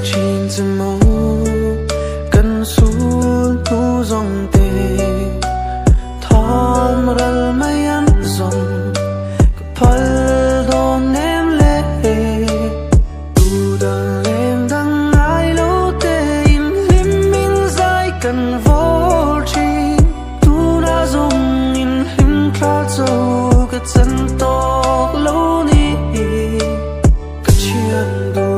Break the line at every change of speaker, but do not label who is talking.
chín dừng màu cần xuống tu dòng tê thom rel mây ăn dòng phật đồn em lệ tu đằng em đằng ai lâu tê in lim min dài cần vô tri tu đã dùng in lim khát dâu cái chân to lâu ni cái chuyện